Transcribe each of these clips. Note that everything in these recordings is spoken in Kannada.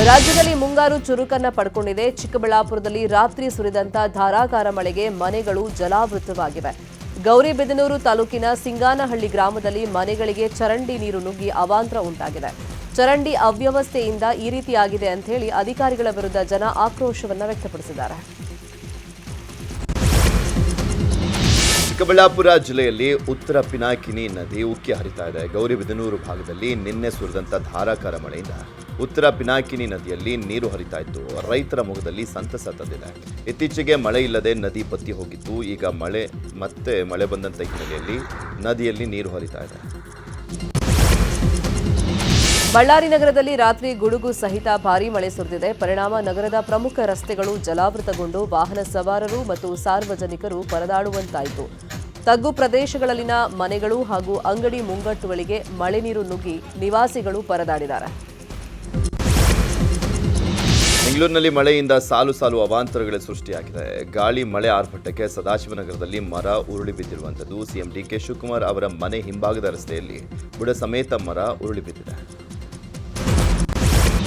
ರಾಜ್ಯದಲ್ಲಿ ಮುಂಗಾರು ಚುರುಕನ್ನ ಪಡ್ಕೊಂಡಿದೆ. ಚಿಕ್ಕಬಳ್ಳಾಪುರದಲ್ಲಿ ರಾತ್ರಿ ಸುರಿದಂತ ಧಾರಾಕಾರ ಮಳೆಗೆ ಮನೆಗಳು ಜಲಾವೃತವಾಗಿವೆ. ಗೌರಿಬಿದನೂರು ತಾಲೂಕಿನ ಸಿಂಗಾನಹಳ್ಳಿ ಗ್ರಾಮದಲ್ಲಿ ಮನೆಗಳಿಗೆ ಚರಂಡಿ ನೀರು ನುಗ್ಗಿ ಅವಾಂತರ ಉಂಟಾಗಿದೆ. ಚರಂಡಿ ಅವ್ಯವಸ್ಥೆಯಿಂದ ಈ ರೀತಿಯಾಗಿದೆ ಅಂತ ಹೇಳಿ ಅಧಿಕಾರಿಗಳ ವಿರುದ್ಧ ಜನ ಆಕ್ರೋಶವನ್ನ ವ್ಯಕ್ತಪಡಿಸಿದ್ದಾರೆ. ಚಿಕ್ಕಬಳ್ಳಾಪುರ ಜಿಲ್ಲೆಯಲ್ಲಿ ಉತ್ತರ ಪಿನಾಕಿನಿ ನದಿ ಉಕ್ಕಿ ಹರಿತಾ ಇದೆ. ಗೌರಿಬಿದನೂರು ಭಾಗದಲ್ಲಿ ನಿನ್ನೆ ಸುರಿದಂತ ಧಾರಾಕಾರ ಮಳೆಯಿಂದ ಉತ್ತರ ಪಿನಾಕಿನಿ ನದಿಯಲ್ಲಿ ನೀರು ಹರಿತಾ ಇತ್ತು. ರೈತರ ಮುಖದಲ್ಲಿ ಸಂತಸ ತಂದಿದೆ. ಇತ್ತೀಚೆಗೆ ಮಳೆ ಇಲ್ಲದೆ ನದಿ ಬತ್ತಿ ಹೋಗಿತ್ತು. ಈಗ ಮಳೆ ಬಂದಂತ ಹಿನ್ನೆಲೆಯಲ್ಲಿ ನದಿಯಲ್ಲಿ ನೀರು ಹರಿತಾ ಇದೆ. ಬಳ್ಳಾರಿ ನಗರದಲ್ಲಿ ರಾತ್ರಿ ಗುಡುಗು ಸಹಿತ ಭಾರೀ ಮಳೆ ಸುರಿದಿದೆ. ಪರಿಣಾಮ ನಗರದ ಪ್ರಮುಖ ರಸ್ತೆಗಳು ಜಲಾವೃತಗೊಂಡು ವಾಹನ ಸವಾರರು ಮತ್ತು ಸಾರ್ವಜನಿಕರು ಪರದಾಡುವಂತಾಯಿತು. ತಗ್ಗು ಪ್ರದೇಶಗಳಲ್ಲಿನ ಮನೆಗಳು ಹಾಗೂ ಅಂಗಡಿ ಮುಂಗಟ್ಟುಗಳಿಗೆ ಮಳೆ ನೀರು ನುಗ್ಗಿ ನಿವಾಸಿಗಳು ಪರದಾಡಿದ್ದಾರೆ. ಬೆಂಗಳೂರಿನಲ್ಲಿ ಮಳೆಯಿಂದ ಸಾಲು ಸಾಲು ಅವಾಂತರಗಳೇ ಸೃಷ್ಟಿಯಾಗಿದೆ. ಗಾಳಿ ಮಳೆ ಆರ್ಭಟಕ್ಕೆ ಸದಾಶಿವನಗರದಲ್ಲಿ ಮರ ಉರುಳಿ ಬಿದ್ದಿರುವಂಥದ್ದು. ಸಿಎಂ ಡಿಕೆ ಶಿವಕುಮಾರ್ ಅವರ ಮನೆ ಹಿಂಭಾಗದ ರಸ್ತೆಯಲ್ಲಿ ಬುಡ ಸಮೇತ ಮರ ಉರುಳಿ ಬಿದ್ದಿದೆ.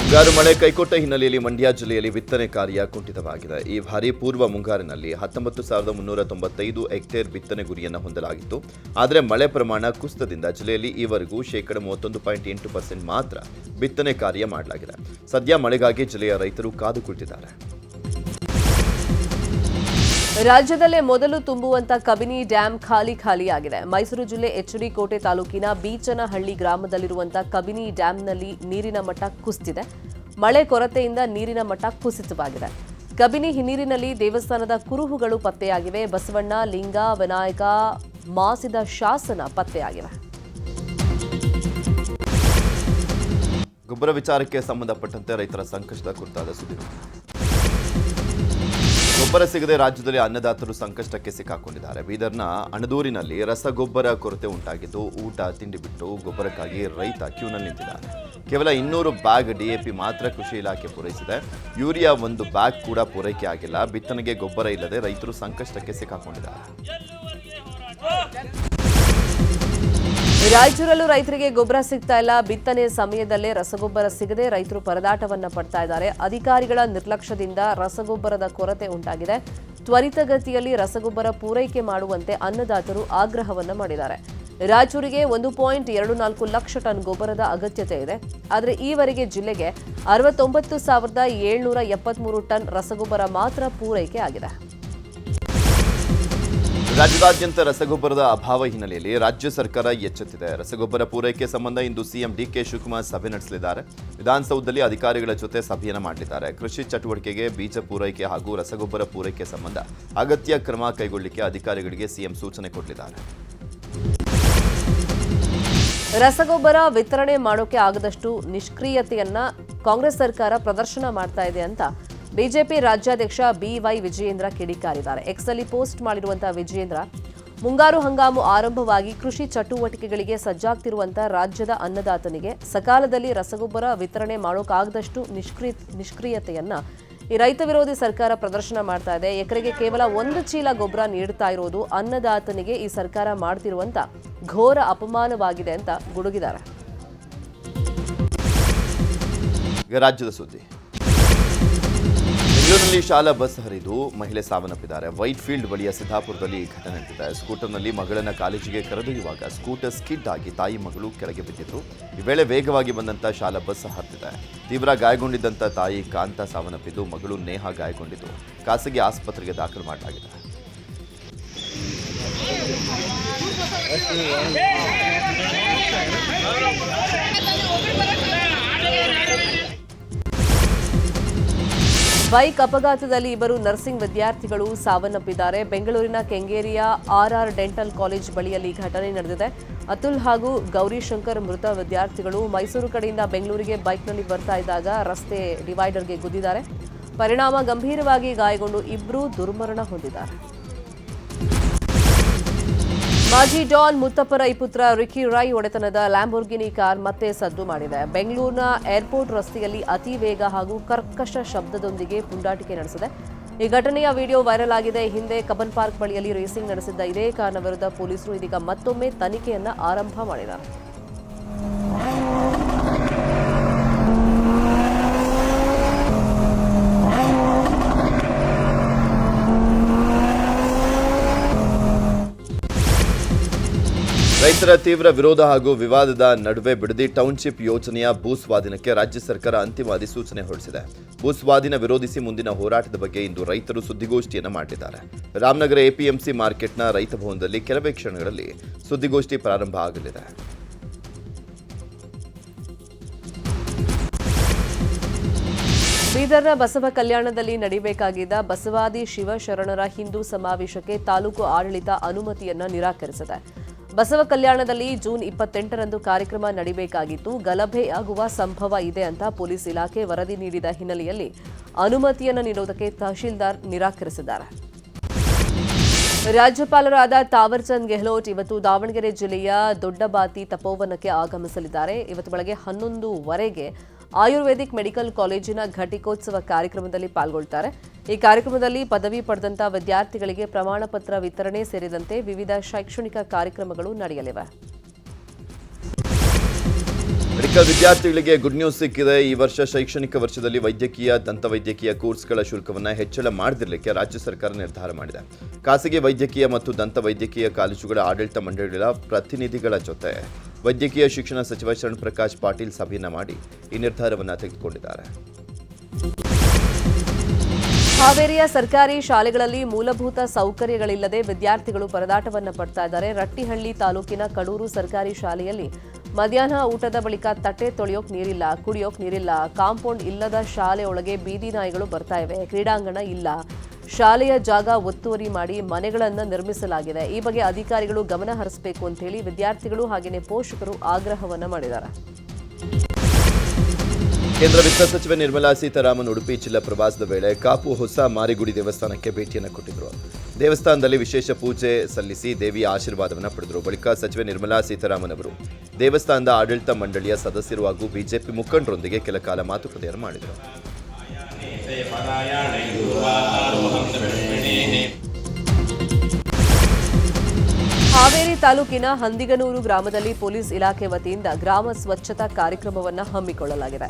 ಮುಂಗಾರು ಮಳೆ ಕೈಕೊಟ್ಟ ಹಿನ್ನೆಲೆಯಲ್ಲಿ ಮಂಡ್ಯ ಜಿಲ್ಲೆಯಲ್ಲಿ ಬಿತ್ತನೆ ಕಾರ್ಯ ಕುಂಠಿತವಾಗಿದೆ. ಈ ಬಾರಿ ಪೂರ್ವ ಮುಂಗಾರಿನಲ್ಲಿ 19,395 ಹೆಕ್ಟೇರ್ ಬಿತ್ತನೆ ಗುರಿಯನ್ನು ಹೊಂದಲಾಗಿತ್ತು. ಆದರೆ ಮಳೆ ಪ್ರಮಾಣ ಕುಸಿತದಿಂದ ಜಿಲ್ಲೆಯಲ್ಲಿ ಈವರೆಗೂ 31.8% ಮಾತ್ರ ಬಿತ್ತನೆ ಕಾರ್ಯ ಮಾಡಲಾಗಿದೆ. ಸದ್ಯ ಮಳೆಗಾಗಿ ಜಿಲ್ಲೆಯ ರೈತರು ಕಾದು ಕುಳಿತಿದ್ದಾರೆ. ರಾಜ್ಯದಲ್ಲೇ ಮೊದಲು ತುಂಬುವಂತ ಕಬಿನಿ ಡ್ಯಾಂ ಖಾಲಿಯಾಗಿದೆ. ಮೈಸೂರು ಜಿಲ್ಲೆ ಎಚ್.ಡಿ. ಕೋಟೆ ತಾಲೂಕಿನ ಬೀಚನಹಳ್ಳಿ ಗ್ರಾಮದಲ್ಲಿರುವಂತಹ ಕಬಿನಿ ಡ್ಯಾಂನಲ್ಲಿ ನೀರಿನ ಮಟ್ಟ ಕುಸಿದಿದೆ. ಮಳೆ ಕೊರತೆಯಿಂದ ನೀರಿನ ಮಟ್ಟ ಕುಸಿತವಾಗಿದೆ. ಕಬಿನಿ ಹಿನ್ನೀರಿನಲ್ಲಿ ದೇವಸ್ಥಾನದ ಕುರುಹುಗಳು ಪತ್ತೆಯಾಗಿವೆ. ಬಸವಣ್ಣ, ಲಿಂಗ, ವಿನಾಯಕ, ಮಾಸಿದ ಶಾಸನ ಪತ್ತೆಯಾಗಿವೆ. ಗೊಬ್ಬರ ವಿಚಾರಕ್ಕೆ ಸಂಬಂಧಪಟ್ಟಂತೆ ರೈತರ ಸಂಕಷ್ಟದ ಕುರಿತಾದ ಸುದ್ದಿ. ಗೊಬ್ಬರ ಸಿಗದೆ ರಾಜ್ಯದಲ್ಲಿ ಅನ್ನದಾತರು ಸಂಕಷ್ಟಕ್ಕೆ ಸಿಕ್ಕಾಕೊಂಡಿದ್ದಾರೆ. ಬೀದರ್ನ ಅಣದೂರಿನಲ್ಲಿ ರಸಗೊಬ್ಬರ ಕೊರತೆ ಉಂಟಾಗಿದ್ದು ಊಟ ತಿಂಡಿ ಬಿಟ್ಟು ಗೊಬ್ಬರಕ್ಕಾಗಿ ರೈತ ಕ್ಯೂನಲ್ಲಿ ನಿಂತಿದ್ದಾನೆ. ಕೇವಲ 200 ಬ್ಯಾಗ್ ಡಿಎಪಿ ಮಾತ್ರ ಕೃಷಿ ಇಲಾಖೆ ಪೂರೈಸಿದೆ. ಯೂರಿಯಾ 1 ಬ್ಯಾಗ್ ಕೂಡ ಪೂರೈಕೆ ಆಗಿಲ್ಲ. ಬಿತ್ತನೆಗೆ ಗೊಬ್ಬರ ಇಲ್ಲದೆ ರೈತರು ಸಂಕಷ್ಟಕ್ಕೆ ಸಿಕ್ಕಾಕೊಂಡಿದ್ದಾರೆ. ರಾಯಚೂರಲ್ಲೂ ರೈತರಿಗೆ ಗೊಬ್ಬರ ಸಿಗ್ತಾ ಇಲ್ಲ. ಬಿತ್ತನೆ ಸಮಯದಲ್ಲೇ ರಸಗೊಬ್ಬರ ಸಿಗದೆ ರೈತರು ಪರದಾಟವನ್ನ ಪಡ್ತಾ ಇದ್ದಾರೆ. ಅಧಿಕಾರಿಗಳ ನಿರ್ಲಕ್ಷ್ಯದಿಂದ ರಸಗೊಬ್ಬರದ ಕೊರತೆ ಉಂಟಾಗಿದೆ. ತ್ವರಿತಗತಿಯಲ್ಲಿ ರಸಗೊಬ್ಬರ ಪೂರೈಕೆ ಮಾಡುವಂತೆ ಅನ್ನದಾತರು ಆಗ್ರಹವನ್ನ ಮಾಡಿದ್ದಾರೆ. ರಾಯಚೂರಿಗೆ 1.24 ಲಕ್ಷ ಟನ್ ಗೊಬ್ಬರದ ಅಗತ್ಯತೆ ಇದೆ. ಆದರೆ ಈವರೆಗೆ ಜಿಲ್ಲೆಗೆ 69,773 ಟನ್ ರಸಗೊಬ್ಬರ ಮಾತ್ರ ಪೂರೈಕೆ ಆಗಿದೆ. ರಾಜ್ಯದಾದ್ಯಂತ ರಸಗೊಬ್ಬರದ ಅಭಾವ ಹಿನ್ನೆಲೆಯಲ್ಲಿ ರಾಜ್ಯ ಸರ್ಕಾರ ಎಚ್ಚೆತ್ತಿದೆ. ರಸಗೊಬ್ಬರ ಪೂರೈಕೆ ಸಂಬಂಧ ಇಂದು ಸಿಎಂ ಡಿಕೆ ಶಿವಕುಮಾರ್ ಸಭೆ ನಡೆಸಲಿದ್ದಾರೆ. ವಿಧಾನಸೌಧದಲ್ಲಿ ಅಧಿಕಾರಿಗಳ ಜೊತೆ ಸಭೆಯನ್ನು ಮಾಡಲಿದ್ದಾರೆ. ಕೃಷಿ ಚಟುವಟಿಕೆಗೆ ಬೀಜ ಪೂರೈಕೆ ಹಾಗೂ ರಸಗೊಬ್ಬರ ಪೂರೈಕೆ ಸಂಬಂಧ ಅಗತ್ಯ ಕ್ರಮ ಕೈಗೊಳ್ಳಲಿಕ್ಕೆ ಅಧಿಕಾರಿಗಳಿಗೆ ಸಿಎಂ ಸೂಚನೆ ಕೊಡಲಿದ್ದಾರೆ. ರಸಗೊಬ್ಬರ ವಿತರಣೆ ಮಾಡೋಕೆ ಆಗದಷ್ಟು ನಿಷ್ಕ್ರಿಯತೆಯನ್ನ ಕಾಂಗ್ರೆಸ್ ಸರ್ಕಾರ ಪ್ರದರ್ಶನ ಮಾಡ್ತಾ ಇದೆ ಅಂತ ಬಿಜೆಪಿ ರಾಜ್ಯಾಧ್ಯಕ್ಷ ಬಿವೈ ವಿಜಯೇಂದ್ರ ಕಿಡಿಕಾರಿದ್ದಾರೆ. ಎಕ್ಸ್ನಲ್ಲಿ ಪೋಸ್ಟ್ ಮಾಡಿರುವಂತಹ ವಿಜಯೇಂದ್ರ, ಮುಂಗಾರು ಹಂಗಾಮು ಆರಂಭವಾಗಿ ಕೃಷಿ ಚಟುವಟಿಕೆಗಳಿಗೆ ಸಜ್ಜಾಗ್ತಿರುವಂತಹ ರಾಜ್ಯದ ಅನ್ನದಾತನಿಗೆ ಸಕಾಲದಲ್ಲಿ ರಸಗೊಬ್ಬರ ವಿತರಣೆ ಮಾಡೋಕ್ಕಾಗದಷ್ಟು ನಿಷ್ಕ್ರಿಯತೆಯನ್ನ ಈ ರೈತ ವಿರೋಧಿ ಸರ್ಕಾರ ಪ್ರದರ್ಶನ ಮಾಡ್ತಾ ಇದೆ. ಎಕರೆಗೆ ಕೇವಲ 1 ಚೀಲ ಗೊಬ್ಬರ ನೀಡುತ್ತಾ ಇರೋದು ಅನ್ನದಾತನಿಗೆ ಈ ಸರ್ಕಾರ ಮಾಡ್ತಿರುವಂತ ಘೋರ ಅಪಮಾನವಾಗಿದೆ ಅಂತ ಗುಡುಗಿದ್ದಾರೆ. ರಾಜ್ಯದ ಸುದ್ದಿ. ಬೆಂಗಳೂರಿನಲ್ಲಿ ಶಾಲಾ ಬಸ್ ಹರಿದು ಮಹಿಳೆ ಸಾವನ್ನಪ್ಪಿದ್ದಾರೆ. ವೈಟ್ ಫೀಲ್ಡ್ ಬಳಿಯ ಸಿದ್ದಾಪುರದಲ್ಲಿ ಈ ಘಟನೆ ನಡೆದಿದೆ. ಸ್ಕೂಟರ್ನಲ್ಲಿ ಮಗಳನ್ನ ಕಾಲೇಜಿಗೆ ಕರೆದೊಯ್ಯುವಾಗ ಸ್ಕೂಟರ್ ಸ್ಕಿಡ್ ಆಗಿ ತಾಯಿ ಮಗಳು ಕೆಳಗೆ ಬಿದ್ದಿದ್ರು. ಈ ವೇಳೆ ವೇಗವಾಗಿ ಬಂದಂತ ಶಾಲಾ ಬಸ್ ಹರಿದಿದೆ. ತೀವ್ರ ಗಾಯಗೊಂಡಿದ್ದಂಥ ತಾಯಿ ಕಾಂತ ಸಾವನ್ನಪ್ಪಿದ್ದು, ಮಗಳು ನೇಹ ಗಾಯಗೊಂಡಿದ್ದು ಖಾಸಗಿ ಆಸ್ಪತ್ರೆಗೆ ದಾಖಲು ಮಾಡಲಾಗಿದೆ. ಬೈಕ್ ಅಪಘಾತದಲ್ಲಿ ಇಬ್ಬರು ನರ್ಸಿಂಗ್ ವಿದ್ಯಾರ್ಥಿಗಳು ಸಾವನ್ನಪ್ಪಿದ್ದಾರೆ. ಬೆಂಗಳೂರಿನ ಕೆಂಗೇರಿಯ ಆರ್ಆರ್ ಡೆಂಟಲ್ ಕಾಲೇಜ್ ಬಳಿಯಲ್ಲಿ ಘಟನೆ ನಡೆದಿದೆ. ಅತುಲ್ ಹಾಗೂ ಗೌರಿಶಂಕರ್ ಮೃತ ವಿದ್ಯಾರ್ಥಿಗಳು ಮೈಸೂರು ಕಡೆಯಿಂದ ಬೆಂಗಳೂರಿಗೆ ಬೈಕ್ನಲ್ಲಿ ಬರ್ತಾ ಇದ್ದಾಗ ರಸ್ತೆ ಡಿವೈಡರ್ಗೆ ಗುದ್ದಿದ್ದಾರೆ. ಪರಿಣಾಮ ಗಂಭೀರವಾಗಿ ಗಾಯಗೊಂಡು ಇಬ್ಬರು ದುರ್ಮರಣ ಹೊಂದಿದ್ದಾರೆ. ಮಾಜಿ ಡಾನ್ ಮುತ್ತಪ್ಪ ರೈ ಪುತ್ರ ರಿಕಿ ರೈ ಒಡೆತನದ ಲ್ಯಾಂಬೋರ್ಗಿನಿ ಕಾರ್ ಮತ್ತೆ ಸದ್ದು ಮಾಡಿದೆ. ಬೆಂಗಳೂರಿನ ಏರ್ಪೋರ್ಟ್ ರಸ್ತೆಯಲ್ಲಿ ಅತಿ ವೇಗ ಹಾಗೂ ಕರ್ಕಶ ಶಬ್ದದೊಂದಿಗೆ ಪುಂಡಾಟಿಕೆ ನಡೆಸಿದೆ. ಈ ಘಟನೆಯ ವಿಡಿಯೋ ವೈರಲ್ ಆಗಿದೆ. ಹಿಂದೆ ಕಬ್ಬನ್ ಪಾರ್ಕ್ ಬಳಿಯಲ್ಲಿ ರೇಸಿಂಗ್ ನಡೆಸಿದ್ದ ಇದೇ ಕಾರ್ನ ವಿರುದ್ಧ ಪೊಲೀಸರು ಇದೀಗ ಮತ್ತೊಮ್ಮೆ ತನಿಖೆಯನ್ನ ಆರಂಭ ಮಾಡಿದ್ದಾರೆ. ರೈತರ ತೀವ್ರ ವಿರೋಧ ಹಾಗೂ ವಿವಾದದ ನಡುವೆ ಬಿಡದಿ ಟೌನ್ಶಿಪ್ ಯೋಜನೆಯ ಭೂಸ್ವಾಧೀನಕ್ಕೆ ರಾಜ್ಯ ಸರ್ಕಾರ ಅಂತಿಮ ಅಧಿಸೂಚನೆ ಹೊರಡಿಸಿದೆ. ಭೂಸ್ವಾಧೀನ ವಿರೋಧಿಸಿ ಮುಂದಿನ ಹೋರಾಟದ ಬಗ್ಗೆ ಇಂದು ರೈತರು ಸುದ್ದಿಗೋಷ್ಠಿಯನ್ನು ಮಾಡಿದ್ದಾರೆ. ರಾಮನಗರ ಎಪಿಎಂಸಿ ಮಾರ್ಕೆಟ್ನ ರೈತ ಭವನದಲ್ಲಿ ಕೆಲವೇ ಕ್ಷಣಗಳಲ್ಲಿ ಸುದ್ದಿಗೋಷ್ಠಿ ಪ್ರಾರಂಭ ಆಗಲಿದೆ. ಬೀದರ್ನ ಬಸವ ಕಲ್ಯಾಣದಲ್ಲಿ ನಡೆಯಬೇಕಾಗಿದ್ದ ಬಸವಾದಿ ಶಿವಶರಣರ ಹಿಂದೂ ಸಮಾವೇಶಕ್ಕೆ ತಾಲೂಕು ಆಡಳಿತ ಅನುಮತಿಯನ್ನ ನಿರಾಕರಿಸಿದೆ. ಬಸವ ಕಲ್ಯಾಣದಲ್ಲಿ ಜೂನ್ 28ರಂದು ಕಾರ್ಯಕ್ರಮ ನಡೆಯಬೇಕಾಗಿತ್ತು. ಗಲಭೆಯಾಗುವ ಸಂಭವ ಇದೆ ಅಂತ ಪೊಲೀಸ್ ಇಲಾಖೆ ವರದಿ ನೀಡಿದ ಹಿನ್ನೆಲೆಯಲ್ಲಿ ಅನುಮತಿಯನ್ನು ನೀಡುವುದಕ್ಕೆ ತಹಶೀಲ್ದಾರ್ ನಿರಾಕರಿಸಿದ್ದಾರೆ. ರಾಜ್ಯಪಾಲರಾದ ತಾವರ್ಚಂದ್ ಗೆಹ್ಲೋಟ್ ಇವತ್ತು ದಾವಣಗೆರೆ ಜಿಲ್ಲೆಯ ದೊಡ್ಡಬಾತಿ ತಪೋವನಕ್ಕೆ ಆಗಮಿಸಲಿದ್ದಾರೆ. ಇವತ್ತು ಬೆಳಗ್ಗೆ 11:15 ಆಯುರ್ವೇದಿಕ್ ಮೆಡಿಕಲ್ ಕಾಲೇಜಿನ ಘಟಿಕೋತ್ಸವ ಕಾರ್ಯಕ್ರಮದಲ್ಲಿ ಪಾಲ್ಗೊಳ್ಳುತ್ತಾರೆ. ಈ ಕಾರ್ಯಕ್ರಮದಲ್ಲಿ ಪದವಿ ಪಡೆದಂತ ವಿದ್ಯಾರ್ಥಿಗಳಿಗೆ ಪ್ರಮಾಣ ಪತ್ರ ವಿತರಣೆ ಸೇರಿದಂತೆ ವಿವಿಧ ಶೈಕ್ಷಣಿಕ ಕಾರ್ಯಕ್ರಮಗಳು ನಡೆಯಲಿವೆ. ಮೆಡಿಕಲ್ ವಿದ್ಯಾರ್ಥಿಗಳಿಗೆ ಗುಡ್ ನ್ಯೂಸ್ ಸಿಕ್ಕಿದೆ. ಈ ವರ್ಷ ಶೈಕ್ಷಣಿಕ ವರ್ಷದಲ್ಲಿ ವೈದ್ಯಕೀಯ ದಂತವೈದ್ಯಕೀಯ ಕೋರ್ಸ್ಗಳ ಶುಲ್ಕವನ್ನು ಹೆಚ್ಚಳ ಮಾಡದಿರಲಿಕ್ಕೆ ರಾಜ್ಯ ಸರ್ಕಾರ ನಿರ್ಧಾರ ಮಾಡಿದೆ. ಖಾಸಗಿ ವೈದ್ಯಕೀಯ ಮತ್ತು ದಂತವೈದ್ಯಕೀಯ ಕಾಲೇಜುಗಳ ಆಡಳಿತ ಮಂಡಳಿಗಳ ಪ್ರತಿನಿಧಿಗಳ ಜೊತೆ ವೈದ್ಯಕೀಯ ಶಿಕ್ಷಣ ಸಚಿವ ಶರಣ್ ಪ್ರಕಾಶ್ ಪಾಟೀಲ್ ಸಭೆಯನ್ನ ಮಾಡಿ ಈ ನಿರ್ಧಾರವನ್ನು ತೆಗೆದುಕೊಂಡಿದ್ದಾರೆ. ಹಾವೇರಿಯ ಸರ್ಕಾರಿ ಶಾಲೆಗಳಲ್ಲಿ ಮೂಲಭೂತ ಸೌಕರ್ಯಗಳಿಲ್ಲದೆ ವಿದ್ಯಾರ್ಥಿಗಳು ಪರದಾಟವನ್ನು ಪಡ್ತಾ ಇದ್ದಾರೆ. ರಟ್ಟಿಹಳ್ಳಿ ತಾಲೂಕಿನ ಕಡೂರು ಸರ್ಕಾರಿ ಶಾಲೆಯಲ್ಲಿ ಮಧ್ಯಾಹ್ನ ಊಟದ ಬಳಿಕ ತಟ್ಟೆ ತೊಳೆಯೋಕ್ ನೀರಿಲ್ಲ, ಕುಡಿಯೋಕ್ ನೀರಿಲ್ಲ, ಕಾಂಪೌಂಡ್ ಇಲ್ಲದ ಶಾಲೆ ಒಳಗೆ ಬೀದಿ ನಾಯಿಗಳು ಬರ್ತಾ ಇವೆ, ಕ್ರೀಡಾಂಗಣ ಇಲ್ಲ, ಶಾಲೆಯ ಜಾಗ ಒತ್ತುವರಿ ಮಾಡಿ ಮನೆಗಳನ್ನು ನಿರ್ಮಿಸಲಾಗಿದೆ. ಈ ಬಗ್ಗೆ ಅಧಿಕಾರಿಗಳು ಗಮನ ಹರಿಸಬೇಕು ಅಂತ ಹೇಳಿ ವಿದ್ಯಾರ್ಥಿಗಳು ಹಾಗೆಯೇ ಪೋಷಕರು ಆಗ್ರಹವನ್ನ ಮಾಡಿದ್ದಾರೆ. ಕೇಂದ್ರ ವಿತ್ತ ಸಚಿವೆ ನಿರ್ಮಲಾ ಸೀತಾರಾಮನ್ ಉಡುಪಿ ಜಿಲ್ಲಾ ಪ್ರವಾಸದ ವೇಳೆ ಕಾಪು ಹೊಸ ಮಾರಿಗುಡಿ ದೇವಸ್ಥಾನಕ್ಕೆ ಭೇಟಿಯನ್ನು ಕೊಟ್ಟಿದ್ದರು. ದೇವಸ್ಥಾನದಲ್ಲಿ ವಿಶೇಷ ಪೂಜೆ ಸಲ್ಲಿಸಿ ದೇವಿಯ ಆಶೀರ್ವಾದವನ್ನು ಪಡೆದರು. ಬಳಿಕ ಸಚಿವೆ ನಿರ್ಮಲಾ ಸೀತಾರಾಮನ್ ಅವರು ದೇವಸ್ಥಾನದ ಆಡಳಿತ ಮಂಡಳಿಯ ಸದಸ್ಯರು ಹಾಗೂ ಬಿಜೆಪಿ ಮುಖಂಡರೊಂದಿಗೆ ಕೆಲ ಕಾಲ ಮಾತುಕತೆಯನ್ನು ಮಾಡಿದರು. ಹಾವೇರಿ ತಾಲೂಕಿನ ಹಂದಿಗನೂರು ಗ್ರಾಮದಲ್ಲಿ ಪೊಲೀಸ್ ಇಲಾಖೆ ವತಿಯಿಂದ ಗ್ರಾಮ ಸ್ವಚ್ಛತಾ ಕಾರ್ಯಕ್ರಮವನ್ನು ಹಮ್ಮಿಕೊಳ್ಳಲಾಗಿದೆ.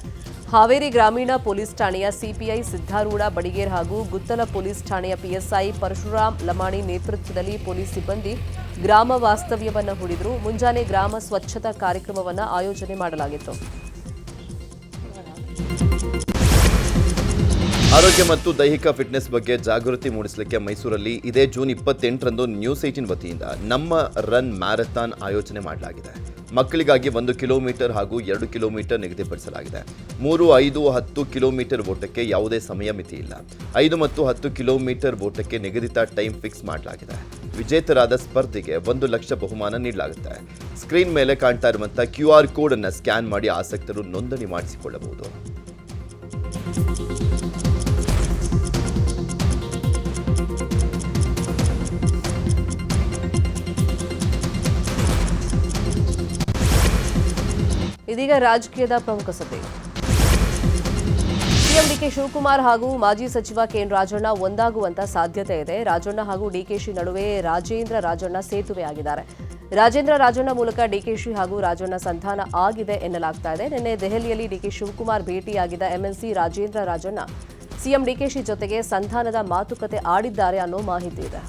ಹಾವೇರಿ ಗ್ರಾಮೀಣ ಪೊಲೀಸ್ ಠಾಣೆಯ ಸಿಪಿಐ ಸಿದ್ದಾರೂಢ ಬಡಿಗೇರ್ ಹಾಗೂ ಗುತ್ತಲ ಪೊಲೀಸ್ ಠಾಣೆಯ ಪಿಎಸ್ಐ ಪರಶುರಾಮ್ ಲಮಾಣಿ ನೇತೃತ್ವದಲ್ಲಿ ಪೊಲೀಸ್ ಸಿಬ್ಬಂದಿ ಗ್ರಾಮ ವಾಸ್ತವ್ಯವನ್ನು ಹೂಡಿದರು. ಮುಂಜಾನೆ ಗ್ರಾಮ ಸ್ವಚ್ಛತಾ ಕಾರ್ಯಕ್ರಮವನ್ನು ಆಯೋಜನೆ ಮಾಡಲಾಗಿತ್ತು. ಆರೋಗ್ಯ ಮತ್ತು ದೈಹಿಕ ಫಿಟ್ನೆಸ್ ಬಗ್ಗೆ ಜಾಗೃತಿ ಮೂಡಿಸಲಿಕ್ಕೆ ಮೈಸೂರಲ್ಲಿ ಇದೇ ಜೂನ್ 28ರಂದು ನ್ಯೂಸ್ 18 ವತಿಯಿಂದ ನಮ್ಮ ರನ್ ಮ್ಯಾರಥಾನ್ ಆಯೋಜನೆ ಮಾಡಲಾಗಿದೆ. ಮಕ್ಕಳಿಗಾಗಿ 1 ಕಿಲೋಮೀಟರ್ ಹಾಗೂ 2 ಕಿಲೋಮೀಟರ್ ನಿಗದಿಪಡಿಸಲಾಗಿದೆ. 3, 5, 10 ಕಿಲೋಮೀಟರ್ ಓಟಕ್ಕೆ ಯಾವುದೇ ಸಮಯ ಮಿತಿ ಇಲ್ಲ. 5 ಮತ್ತು 10 ಕಿಲೋಮೀಟರ್ ಓಟಕ್ಕೆ ನಿಗದಿತ ಟೈಮ್ ಫಿಕ್ಸ್ ಮಾಡಲಾಗಿದೆ. ವಿಜೇತರಾದ ಸ್ಪರ್ಧೆಗೆ 1 ಲಕ್ಷ ಬಹುಮಾನ ನೀಡಲಾಗುತ್ತೆ. ಸ್ಕ್ರೀನ್ ಮೇಲೆ ಕಾಣ್ತಾ ಇರುವಂತಹ QR ಕೋಡ್ ಅನ್ನು ಸ್ಕ್ಯಾನ್ ಮಾಡಿ ಆಸಕ್ತರು ನೋಂದಣಿ ಮಾಡಿಸಿಕೊಳ್ಳಬಹುದು. ಇದೀಗ ರಾಜಕೀಯದ ಪ್ರಮುಖ ಸುದ್ದಿ. ಸಿಎಂ ಡಿಕೆ ಶಿವಕುಮಾರ್ ಹಾಗೂ ಮಾಜಿ ಸಚಿವ ಕೆಎನ್ ರಾಜಣ್ಣ ಒಂದಾಗುವಂತ ಸಾಧ್ಯತೆ ಇದೆ. ರಾಜಣ್ಣ ಹಾಗೂ ಡಿಕೆಶಿ ನಡುವೆ ರಾಜೇಂದ್ರ ರಾಜಣ್ಣ ಸೇತುವೆ ಆಗಿದ್ದಾರೆ. ರಾಜೇಂದ್ರ ರಾಜಣ್ಣ ಮೂಲಕ ಡಿಕೆಶಿ ಹಾಗೂ ರಾಜಣ್ಣ ಸಂಧಾನ ಆಗಿದೆ ಎನ್ನಲಾಗ್ತಾ ಇದೆ. ನಿನ್ನೆ ದೆಹಲಿಯಲ್ಲಿ ಡಿಕೆ ಶಿವಕುಮಾರ್ ಭೇಟಿಯಾಗಿದ್ದ ಎಂಎಲ್ಸಿ ರಾಜೇಂದ್ರ ರಾಜಣ್ಣ ಸಿಎಂ ಡಿಕೆಶಿ ಜೊತೆಗೆ ಸಂಧಾನದ ಮಾತುಕತೆ ಆಡಿದ್ದಾರೆ ಅನ್ನೋ ಮಾಹಿತಿ ಇದೆ.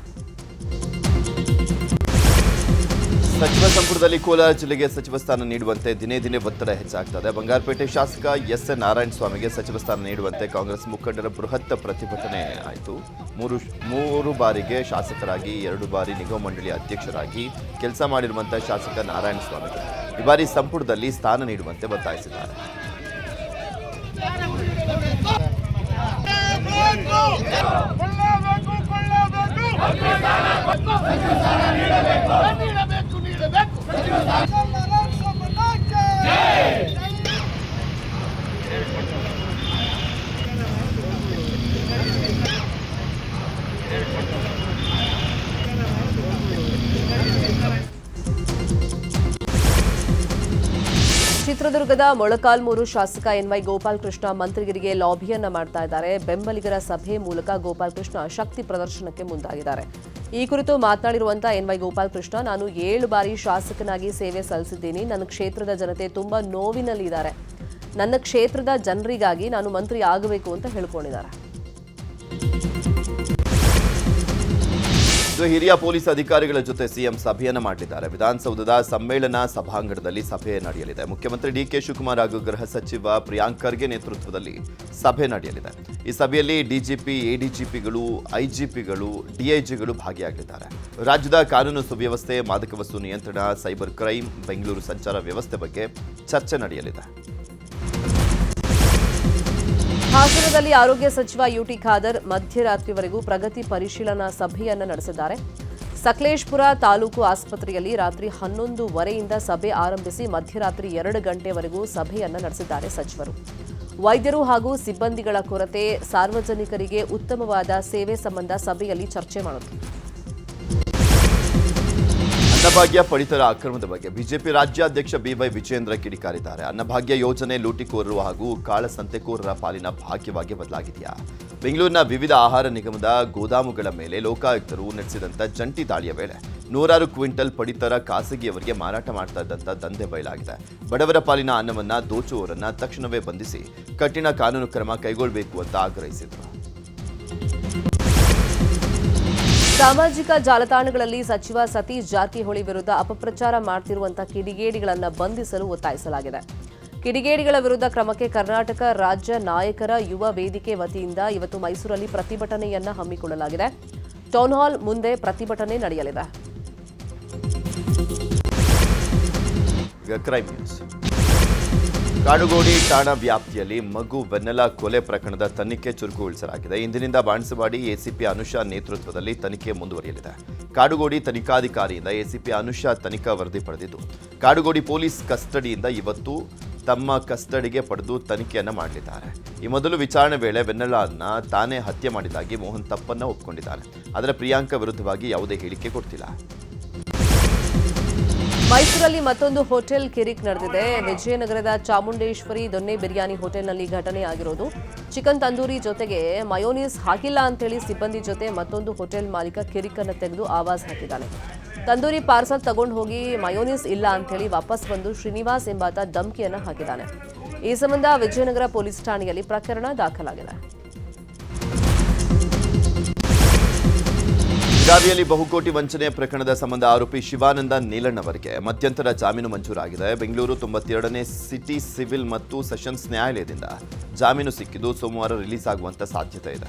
ಸಚಿವ ಸಂಪುಟದಲ್ಲಿ ಕೋಲಾರ ಜಿಲ್ಲೆಗೆ ಸಚಿವ ಸ್ಥಾನ ನೀಡುವಂತೆ ದಿನೇ ದಿನೇ ಒತ್ತಡ ಹೆಚ್ಚಾಗ್ತದೆ. ಬಂಗಾರಪೇಟೆ ಶಾಸಕ ಎಸ್ಎನ್ ನಾರಾಯಣಸ್ವಾಮಿಗೆ ಸಚಿವ ಸ್ಥಾನ ನೀಡುವಂತೆ ಕಾಂಗ್ರೆಸ್ ಮುಖಂಡರ ಬೃಹತ್ ಪ್ರತಿಭಟನೆ ಆಯಿತು. 3 ಬಾರಿಗೆ ಶಾಸಕರಾಗಿ 2 ಬಾರಿ ನಿಗಮ ಮಂಡಳಿ ಅಧ್ಯಕ್ಷರಾಗಿ ಕೆಲಸ ಮಾಡಿರುವಂತಹ ಶಾಸಕ ನಾರಾಯಣಸ್ವಾಮಿಗೆ ಈ ಬಾರಿ ಸಂಪುಟದಲ್ಲಿ ಸ್ಥಾನ ನೀಡುವಂತೆ ಒತ್ತಾಯಿಸಿದ್ದಾರೆ. ಚಿತ್ರದುರ್ಗದ ಮೊಳಕಾಲ್ಮೂರು ಶಾಸಕ ಎನ್ವೈ ಗೋಪಾಲಕೃಷ್ಣ ಮಂತ್ರಿಗಿರಿಗೆ ಲಾಬಿಯನ್ನ ಮಾಡ್ತಾ ಇದ್ದಾರೆ. ಬೆಂಬಲಿಗರ ಸಭೆ ಮೂಲಕ ಗೋಪಾಲಕೃಷ್ಣ ಶಕ್ತಿ ಪ್ರದರ್ಶನಕ್ಕೆ ಮುಂದಾಗಿದ್ದಾರೆ. ಈ ಕುರಿತು ಮಾತನಾಡಿರುವಂತಹ ಎನ್ವೈ ಗೋಪಾಲಕೃಷ್ಣ, ನಾನು 7 ಬಾರಿ ಶಾಸಕನಾಗಿ ಸೇವೆ ಸಲ್ಲಿಸಿದ್ದೀನಿ. ನನ್ನ ಕ್ಷೇತ್ರದ ಜನತೆ ತುಂಬಾ ನೋವಿನಲ್ಲಿದ್ದಾರೆ. ನನ್ನ ಕ್ಷೇತ್ರದ ಜನರಿಗಾಗಿ ನಾನು ಮಂತ್ರಿ ಆಗಬೇಕು ಅಂತ ಹೇಳ್ಕೊಂಡಿದ್ದಾರೆ. ಇದು ಹಿರಿಯ ಪೊಲೀಸ್ ಅಧಿಕಾರಿಗಳ ಜೊತೆ ಸಿಎಂ ಸಭೆಯನ್ನ ಮಾಡಲಿದ್ದಾರೆ. ವಿಧಾನಸೌಧದ ಸಮ್ಮೇಳನ ಸಭಾಂಗಣದಲ್ಲಿ ಸಭೆ ನಡೆಯಲಿದೆ. ಮುಖ್ಯಮಂತ್ರಿ ಡಿಕೆ ಶಿವಕುಮಾರ್ ಹಾಗೂ ಗೃಹ ಸಚಿವ ಪ್ರಿಯಾಂಕ್ ಖರ್ಗೆ ನೇತೃತ್ವದಲ್ಲಿ ಸಭೆ ನಡೆಯಲಿದೆ. ಈ ಸಭೆಯಲ್ಲಿ ಡಿಜಿಪಿ, ಎಡಿಜಿಪಿಗಳು, ಐಜಿಪಿಗಳು, ಡಿಐಜಿಗಳು ಭಾಗಿಯಾಗಲಿದ್ದಾರೆ. ರಾಜ್ಯದ ಕಾನೂನು ಸುವ್ಯವಸ್ಥೆ, ಮಾದಕ ವಸ್ತು ನಿಯಂತ್ರಣ, ಸೈಬರ್ ಕ್ರೈಮ್, ಬೆಂಗಳೂರು ಸಂಚಾರ ವ್ಯವಸ್ಥೆ ಬಗ್ಗೆ ಚರ್ಚೆ ನಡೆಯಲಿದೆ. ಹಾಸನದಲ್ಲಿ ಆರೋಗ್ಯ ಸಚಿವ ಯುಟಿ ಖಾದರ್ ಮಧ್ಯರಾತ್ರಿವರೆಗೂ ಪ್ರಗತಿ ಪರಿಶೀಲನಾ ಸಭೆಯನ್ನು ನಡೆಸಿದ್ದಾರೆ. ಸಕಲೇಶಪುರ ತಾಲೂಕು ಆಸ್ಪತ್ರೆಯಲ್ಲಿ ರಾತ್ರಿ 11:15ರಿಂದ ಸಭೆ ಆರಂಭಿಸಿ ಮಧ್ಯರಾತ್ರಿ 2 ಗಂಟೆವರೆಗೂ ಸಭೆಯನ್ನು ನಡೆಸಿದ್ದಾರೆ ಸಚಿವರು. ವೈದ್ಯರು ಹಾಗೂ ಸಿಬ್ಬಂದಿಗಳ ಕೊರತೆ, ಸಾರ್ವಜನಿಕರಿಗೆ ಉತ್ತಮವಾದ ಸೇವೆ ಸಂಬಂಧ ಸಭೆಯಲ್ಲಿ ಚರ್ಚೆ ಮಾಡಿದರು. ಅನ್ನಭಾಗ್ಯ ಪಡಿತರ ಅಕ್ರಮದ ಬಗ್ಗೆ ಬಿಜೆಪಿ ರಾಜ್ಯಾಧ್ಯಕ್ಷ ಬಿವೈ ವಿಜಯೇಂದ್ರ ಕಿಡಿಕಾರಿದ್ದಾರೆ. ಅನ್ನಭಾಗ್ಯ ಯೋಜನೆ ಲೂಟಿಕೋರರು ಹಾಗೂ ಕಾಳಸಂತೆಕೋರರ ಪಾಲಿನ ಭಾಗ್ಯವಾಗಿ ಬದಲಾಗಿದೆಯಾ? ಬೆಂಗಳೂರಿನ ವಿವಿಧ ಆಹಾರ ನಿಗಮದ ಗೋದಾಮುಗಳ ಮೇಲೆ ಲೋಕಾಯುಕ್ತರು ನಡೆಸಿದಂಥ ಜಂಟಿ ದಾಳಿಯ ವೇಳೆ 100 ಕ್ವಿಂಟಲ್ ಪಡಿತರ ಖಾಸಗಿಯವರಿಗೆ ಮಾರಾಟ ಮಾಡ್ತಾ ಇದ್ದಂಥ ದಂಧೆ ಬಯಲಾಗಿದೆ. ಬಡವರ ಪಾಲಿನ ಅನ್ನವನ್ನ ದೋಚುವವರನ್ನ ತಕ್ಷಣವೇ ಬಂಧಿಸಿ ಕಠಿಣ ಕಾನೂನು ಕ್ರಮ ಕೈಗೊಳ್ಳಬೇಕು ಅಂತ ಆಗ್ರಹಿಸಿದರು. ಸಾಮಾಜಿಕ ಜಾಲತಾಣಗಳಲ್ಲಿ ಸಚಿವ ಸತೀಶ್ ಜಾರಕಿಹೊಳಿ ವಿರುದ್ಧ ಅಪಪ್ರಚಾರ ಮಾಡ್ತಿರುವಂತಹ ಕಿಡಿಗೇಡಿಗಳನ್ನು ಬಂಧಿಸಲು ಒತ್ತಾಯಿಸಲಾಗಿದೆ. ಕಿಡಿಗೇಡಿಗಳ ವಿರುದ್ಧ ಕ್ರಮಕ್ಕೆ ಕರ್ನಾಟಕ ರಾಜ್ಯ ನಾಯಕರ ಯುವ ವೇದಿಕೆ ವತಿಯಿಂದ ಇವತ್ತು ಮೈಸೂರಲ್ಲಿ ಪ್ರತಿಭಟನೆಯನ್ನ ಹಮ್ಮಿಕೊಳ್ಳಲಾಗಿದೆ. ಟೌನ್ ಹಾಲ್ ಮುಂದೆ ಪ್ರತಿಭಟನೆ ನಡೆಯಲಿದೆ. ಕಾಡುಗೋಡಿ ಠಾಣಾ ವ್ಯಾಪ್ತಿಯಲ್ಲಿ ಮಗು ವೆನ್ನೆಲಾ ಕೊಲೆ ಪ್ರಕರಣದ ತನಿಖೆ ಚುರುಕುಗೊಳಿಸಲಾಗಿದೆ. ಇಂದಿನಿಂದ ಬಾಣಸವಾಡಿ ಎಸಿಪಿ ಅನುಷಾ ನೇತೃತ್ವದಲ್ಲಿ ತನಿಖೆ ಮುಂದುವರಿಯಲಿದೆ. ಕಾಡುಗೋಡಿ ತನಿಖಾಧಿಕಾರಿಯಿಂದ ಎಸಿಪಿ ಅನುಷಾ ತನಿಖಾ ವರದಿ ಪಡೆದಿದ್ದು, ಕಾಡುಗೋಡಿ ಪೊಲೀಸ್ ಕಸ್ಟಡಿಯಿಂದ ಇವತ್ತು ತಮ್ಮ ಕಸ್ಟಡಿಗೆ ಪಡೆದು ತನಿಖೆಯನ್ನು ಮಾಡಲಿದ್ದಾರೆ. ಈ ಮೊದಲು ವಿಚಾರಣೆ ವೇಳೆ ವೆನ್ನೆಲಾನ್ನ ತಾನೇ ಹತ್ಯೆ ಮಾಡಿದ್ದಾಗಿ ಮೋಹನ್ ತಪ್ಪನ್ನು ಒಪ್ಪಿಕೊಂಡಿದ್ದಾರೆ. ಆದರೆ ಪ್ರಿಯಾಂಕಾ ವಿರುದ್ಧವಾಗಿ ಯಾವುದೇ ಹೇಳಿಕೆ ಕೊಡ್ತಿಲ್ಲ. ಮೈಸೂರಲ್ಲಿ ಮತ್ತೊಂದು ಹೋಟೆಲ್ ಕಿರಿಕ್ ನಡೆದಿದೆ. ವಿಜಯನಗರದ ಚಾಮುಂಡೇಶ್ವರಿ ದೊನ್ನೆ ಬಿರಿಯಾನಿ ಹೋಟೆಲ್ನಲ್ಲಿ ಘಟನೆ ಆಗಿರೋದು. ಚಿಕನ್ ತಂದೂರಿ ಜೊತೆಗೆ ಮಯೋನೀಸ್ ಹಾಕಿಲ್ಲ ಅಂತೇಳಿ ಸಿಬ್ಬಂದಿ ಜೊತೆ ಮತ್ತೊಂದು ಹೋಟೆಲ್ ಮಾಲೀಕ ಕಿರಿಕನ್ನು ತೆಗೆದು ಆವಾಜ್ ಹಾಕಿದ್ದಾನೆ. ತಂದೂರಿ ಪಾರ್ಸಲ್ ತಗೊಂಡು ಹೋಗಿ ಮಯೋನೀಸ್ ಇಲ್ಲ ಅಂತೇಳಿ ವಾಪಸ್ ಬಂದು ಶ್ರೀನಿವಾಸ್ ಎಂಬಾತ ಧಮಕಿಯನ್ನು ಹಾಕಿದ್ದಾನೆ. ಈ ಸಂಬಂಧ ವಿಜಯನಗರ ಪೊಲೀಸ್ ಠಾಣೆಯಲ್ಲಿ ಪ್ರಕರಣ ದಾಖಲಾಗಿದೆ. ಬೆಳಗಾವಿಯಲ್ಲಿ ಬಹುಕೋಟಿ ವಂಚನೆ ಪ್ರಕರಣದ ಸಂಬಂಧ ಆರೋಪಿ ಶಿವಾನಂದ ನೀಲಣ್ ಅವರಿಗೆ ಮಧ್ಯಂತರ ಜಾಮೀನು ಮಂಜೂರಾಗಿದೆ. ಬೆಂಗಳೂರು 92ನೇ ಸಿಟಿ ಸಿವಿಲ್ ಮತ್ತು ಸೆಷನ್ಸ್ ನ್ಯಾಯಾಲಯದಿಂದ ಜಾಮೀನು ಸಿಕ್ಕಿದ್ದು ಸೋಮವಾರ ರಿಲೀಸ್ ಆಗುವಂತ ಸಾಧ್ಯತೆ ಇದೆ.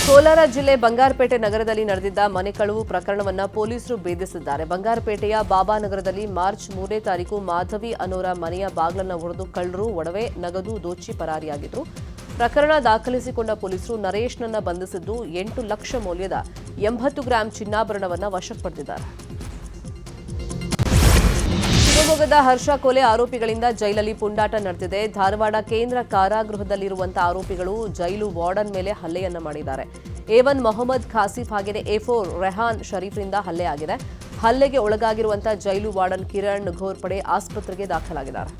ಕೋಲಾರ ಜಿಲ್ಲೆ ಬಂಗಾರಪೇಟೆ ನಗರದಲ್ಲಿ ನಡೆದಿದ್ದ ಮನೆ ಕಳವು ಪ್ರಕರಣವನ್ನು ಪೊಲೀಸರು ಭೇದಿಸಿದ್ದಾರೆ. ಬಂಗಾರಪೇಟೆಯ ಬಾಬಾನಗರದಲ್ಲಿ ಮಾರ್ಚ್ 3ನೇ ತಾರೀಕು ಮಾಧವಿ ಅನ್ನೋರ ಮನೆಯ ಬಾಗಿಲನ್ನು ಒಡೆದು ಕಳ್ಳರು ಒಡವೆ, ನಗದು ದೋಚಿ ಪರಾರಿಯಾಗಿದ್ರು. ಪ್ರಕರಣ ದಾಖಲಿಸಿಕೊಂಡ ಪೊಲೀಸರು ನರೇಶ್ನನ್ನ ಬಂಧಿಸಿದ್ದು 8 ಲಕ್ಷ ಮೌಲ್ಯದ 80 ಗ್ರಾಂ ಚಿನ್ನಾಭರಣವನ್ನು ವಶಕ್ಕೆ ಪಡೆದಿದ್ದಾರೆ. ಶಿವಮೊಗ್ಗದ ಹರ್ಷ ಕೊಲೆ ಆರೋಪಿಗಳಿಂದ ಜೈಲಲ್ಲಿ ಪುಂಡಾಟ ನಡೆದಿದೆ. ಧಾರವಾಡ ಕೇಂದ್ರ ಕಾರಾಗೃಹದಲ್ಲಿರುವಂತಹ ಆರೋಪಿಗಳು ಜೈಲು ವಾರ್ಡನ್ ಮೇಲೆ ಹಲ್ಲೆಯನ್ನ ಮಾಡಿದ್ದಾರೆ. A1 ಮೊಹಮ್ಮದ್ ಖಾಸಿಫ್ ಹಾಗೆಯೇ A4 ರೆಹಾನ್ ಶರೀಫ್ರಿಂದ ಹಲ್ಲೆ ಆಗಿದೆ. ಹಲ್ಲೆಗೆ ಒಳಗಾಗಿರುವಂತಹ ಜೈಲು ವಾರ್ಡನ್ ಕಿರಣ್ ಘೋರ್ಪಡೆ ಆಸ್ಪತ್ರೆಗೆ ದಾಖಲಾಗಿದ್ದಾರೆ.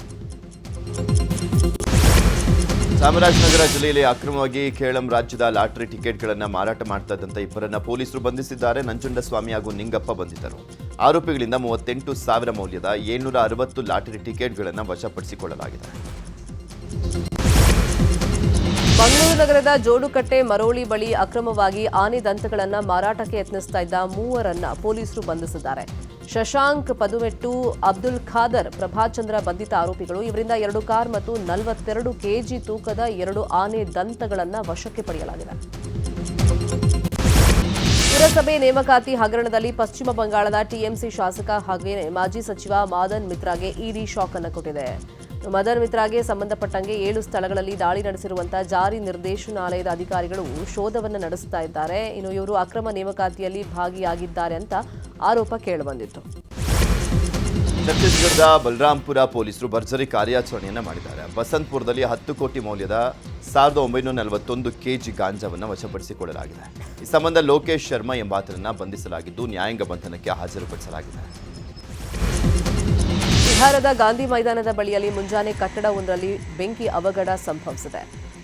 ಚಾಮರಾಜನಗರ ಜಿಲ್ಲೆಯಲ್ಲಿ ಅಕ್ರಮವಾಗಿ ಕೇರಳಂ ರಾಜ್ಯದ ಲಾಟರಿ ಟಿಕೆಟ್ಗಳನ್ನು ಮಾರಾಟ ಮಾಡ್ತಾ ಇದ್ದಂಥ ಇಬ್ಬರನ್ನ ಪೊಲೀಸರು ಬಂಧಿಸಿದ್ದಾರೆ. ನಂಜುಂಡಸ್ವಾಮಿ ಹಾಗೂ ನಿಂಗಪ್ಪ ಬಂಧಿತರು. ಆರೋಪಿಗಳಿಂದ 38,000 ಮೌಲ್ಯದ 760 ಲಾಟರಿ ಟಿಕೆಟ್ಗಳನ್ನು ವಶಪಡಿಸಿಕೊಳ್ಳಲಾಗಿದೆ. ಮಂಗಳೂರು ನಗರದ ಜೋಡುಕಟ್ಟೆ ಮರೋಳಿ ಬಳಿ ಅಕ್ರಮವಾಗಿ ಆನೆ ದಂತಗಳನ್ನು ಮಾರಾಟಕ್ಕೆ ಯತ್ನಿಸ್ತಾ ಇದ್ದ 3ರನ್ನ ಪೊಲೀಸರು ಬಂಧಿಸಿದ್ದಾರೆ. ಶಶಾಂಕ್ ಪದುಮೆಟ್ಟು, ಅಬ್ದುಲ್ ಖಾದರ್, ಪ್ರಭಾಚಂದ್ರ ಬಂಧಿತ ಆರೋಪಿಗಳು. ಇವರಿಂದ 2 ಕಾರ್ ಮತ್ತು 42 ಕೆಜಿ ತೂಕದ 2 ಆನೆ ದಂತಗಳನ್ನು ವಶಕ್ಕೆ ಪಡೆಯಲಾಗಿದೆ. ಪುರಸಭೆ ನೇಮಕಾತಿ ಹಗರಣದಲ್ಲಿ ಪಶ್ಚಿಮ ಬಂಗಾಳದ ಟಿಎಂಸಿ ಶಾಸಕ ಹಾಗೂ ಮಾಜಿ ಸಚಿವ ಮದನ್ ಮಿತ್ರಾಗೆ ಇಡಿ ಶಾಕ್ ಅನ್ನು ಕೊಟ್ಟಿದೆ. ಮದನ್ ಮಿತ್ರಾಗೆ ಸಂಬಂಧಪಟ್ಟಂಗೆ 7 ಸ್ಥಳಗಳಲ್ಲಿ ದಾಳಿ ನಡೆಸಿರುವಂತಹ ಜಾರಿ ನಿರ್ದೇಶನಾಲಯದ ಅಧಿಕಾರಿಗಳು ಶೋಧವನ್ನು ನಡೆಸುತ್ತಾ ಇದ್ದಾರೆ. ಇನ್ನು ಇವರು ಅಕ್ರಮ ನೇಮಕಾತಿಯಲ್ಲಿ ಭಾಗಿಯಾಗಿದ್ದಾರೆ ಅಂತ ಆರೋಪ ಕೇಳಿಬಂದಿತ್ತು. ಛತ್ತೀಸ್ಗಢದ ಬಲರಾಂಪುರ ಪೊಲೀಸರು ಭರ್ಜರಿ ಕಾರ್ಯಾಚರಣೆಯನ್ನ ಮಾಡಿದ್ದಾರೆ. ಬಸಂತಪುರದಲ್ಲಿ 10 ಕೋಟಿ ಮೌಲ್ಯದ 1941 ಕೆಜಿ ಗಾಂಜಾವನ್ನು ವಶಪಡಿಸಿಕೊಳ್ಳಲಾಗಿದೆ. ಈ ಸಂಬಂಧ ಲೋಕೇಶ್ ಶರ್ಮಾ ಎಂಬಾತನನ್ನ ಬಂಧಿಸಲಾಗಿದ್ದು ನ್ಯಾಯಾಂಗ ಬಂಧನಕ್ಕೆ ಹಾಜರುಪಡಿಸಲಾಗಿದೆ. ಬಿಹಾರದ ಗಾಂಧಿ ಮೈದಾನದ ಬಳಿಯಲ್ಲಿ ಮುಂಜಾನೆ ಕಟ್ಟಡವೊಂದರಲ್ಲಿ ಬೆಂಕಿ ಅವಘಡ ಸಂಭವಿಸಿದೆ.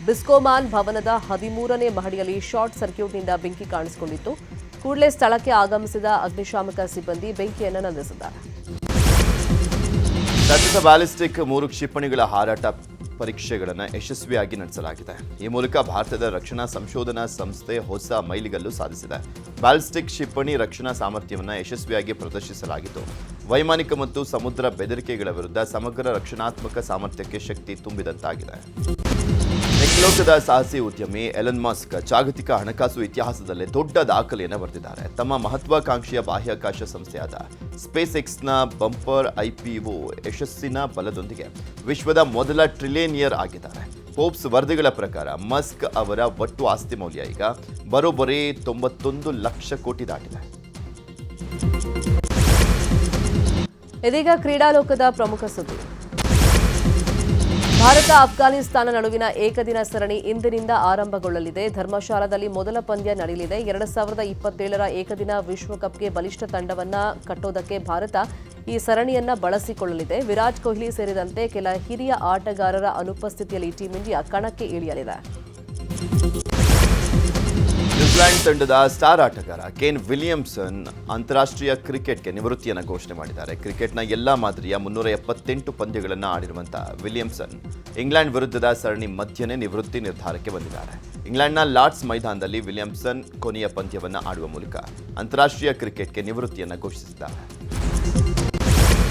ಬಿಸ್ಕೋಮಾನ್ ಭವನದ 13ನೇ ಮಹಡಿಯಲ್ಲಿ ಶಾರ್ಟ್ ಸರ್ಕ್ಯೂಟ್ನಿಂದ ಬೆಂಕಿ ಕಾಣಿಸಿಕೊಂಡಿತ್ತು. ಕೂಡಲೇ ಸ್ಥಳಕ್ಕೆ ಆಗಮಿಸಿದ ಅಗ್ನಿಶಾಮಕ ಸಿಬ್ಬಂದಿ ಬೆಂಕಿಯನ್ನು ನಂದಿಸಿದ್ದಾರೆ. ಸತತ ಬ್ಯಾಲಿಸ್ಟಿಕ್ 3 ಕ್ಷಿಪಣಿಗಳ ಹಾರಾಟ ಪರೀಕ್ಷೆಗಳನ್ನು ಯಶಸ್ವಿಯಾಗಿ ನಡೆಸಲಾಗಿದೆ. ಈ ಮೂಲಕ ಭಾರತದ ರಕ್ಷಣಾ ಸಂಶೋಧನಾ ಸಂಸ್ಥೆ ಹೊಸ ಮೈಲಿಗಲ್ಲು ಸಾಧಿಸಿದೆ. ಬ್ಯಾಲಿಸ್ಟಿಕ್ ಕ್ಷಿಪಣಿ ರಕ್ಷಣಾ ಸಾಮರ್ಥ್ಯವನ್ನು ಯಶಸ್ವಿಯಾಗಿ ಪ್ರದರ್ಶಿಸಲಾಗಿತ್ತು. ವೈಮಾನಿಕ ಮತ್ತು ಸಮುದ್ರ ಬೆದರಿಕೆಗಳ ವಿರುದ್ಧ ಸಮಗ್ರ ರಕ್ಷಣಾತ್ಮಕ ಸಾಮರ್ಥ್ಯಕ್ಕೆ ಶಕ್ತಿ ತುಂಬಿದಂತಾಗಿದೆ. ಲೋಕದ ಸಾಹಸಿ ಉದ್ಯಮಿ ಎಲನ್ ಮಸ್ಕ್ ಜಾಗತಿಕ ಹಣಕಾಸು ಇತಿಹಾಸದಲ್ಲೇ ದೊಡ್ಡ ದಾಖಲೆಯನ್ನು ಬರೆದಿದ್ದಾರೆ. ತಮ್ಮ ಮಹತ್ವಾಕಾಂಕ್ಷೆಯ ಬಾಹ್ಯಾಕಾಶ ಸಂಸ್ಥೆಯಾದ ಸ್ಪೇಸ್ ಎಕ್ಸ್ನ ಬಂಪರ್ IPO ಯಶಸ್ಸಿನ ಬಲದೊಂದಿಗೆ ವಿಶ್ವದ ಮೊದಲ ಟ್ರಿಲಿಯನಿಯರ್ ಆಗಿದ್ದಾರೆ. ಫೋರ್ಬ್ಸ್ ವರದಿಗಳ ಪ್ರಕಾರ ಮಸ್ಕ್ ಅವರ ಒಟ್ಟು ಆಸ್ತಿ ಮೌಲ್ಯ ಈಗ ಬರೋಬ್ಬರಿ 91 ಲಕ್ಷ ಕೋಟಿ ದಾಟಿದೆ. ಇದೀಗ ಕ್ರೀಡಾಲೋಕದ ಪ್ರಮುಖ ಸುದ್ದಿ. ಭಾರತ ಅಫ್ಘಾನಿಸ್ತಾನ ನಡುವಿನ ಏಕದಿನ ಸರಣಿ ಇಂದಿನಿಂದ ಆರಂಭಗೊಳ್ಳಲಿದೆ. ಧರ್ಮಶಾಲಾದಲ್ಲಿ ಮೊದಲ ಪಂದ್ಯ ನಡೆಯಲಿದೆ. 2027ರ ಏಕದಿನ ವಿಶ್ವಕಪ್ಗೆ ಬಲಿಷ್ಠ ತಂಡವನ್ನ ಕಟ್ಟೋದಕ್ಕೆ ಭಾರತ ಈ ಸರಣಿಯನ್ನ ಬಳಸಿಕೊಳ್ಳಲಿದೆ. ವಿರಾಟ್ ಕೊಹ್ಲಿ ಸೇರಿದಂತೆ ಕೆಲ ಹಿರಿಯ ಆಟಗಾರರ ಅನುಪಸ್ಥಿತಿಯಲ್ಲಿ ಟೀಂ ಇಂಡಿಯಾ ಕಣಕ್ಕೆ ಇಳಿಯಲಿದೆ. ನ್ಯೂಜಿಲೆಂಡ್ ತಂಡದ ಸ್ಟಾರ್ ಆಟಗಾರ ಕೇನ್ ವಿಲಿಯಮ್ಸನ್ ಅಂತಾರಾಷ್ಟ್ರೀಯ ಕ್ರಿಕೆಟ್ಗೆ ನಿವೃತ್ತಿಯನ್ನು ಘೋಷಣೆ ಮಾಡಿದ್ದಾರೆ. ಕ್ರಿಕೆಟ್ನ ಎಲ್ಲಾ ಮಾದರಿಯ 378 ಪಂದ್ಯಗಳನ್ನು ಆಡಿರುವಂತಹ ವಿಲಿಯಮ್ಸನ್ ಇಂಗ್ಲೆಂಡ್ ವಿರುದ್ಧದ ಸರಣಿ ಮಧ್ಯನೇ ನಿವೃತ್ತಿ ನಿರ್ಧಾರಕ್ಕೆ ಬಂದಿದ್ದಾರೆ. ಇಂಗ್ಲೆಂಡ್ನ ಲಾರ್ಡ್ಸ್ ಮೈದಾನದಲ್ಲಿ ವಿಲಿಯಮ್ಸನ್ ಕೊನೆಯ ಪಂದ್ಯವನ್ನು ಆಡುವ ಮೂಲಕ ಅಂತಾರಾಷ್ಟ್ರೀಯ ಕ್ರಿಕೆಟ್ಗೆ ನಿವೃತ್ತಿಯನ್ನು ಘೋಷಿಸಿದ್ದಾರೆ.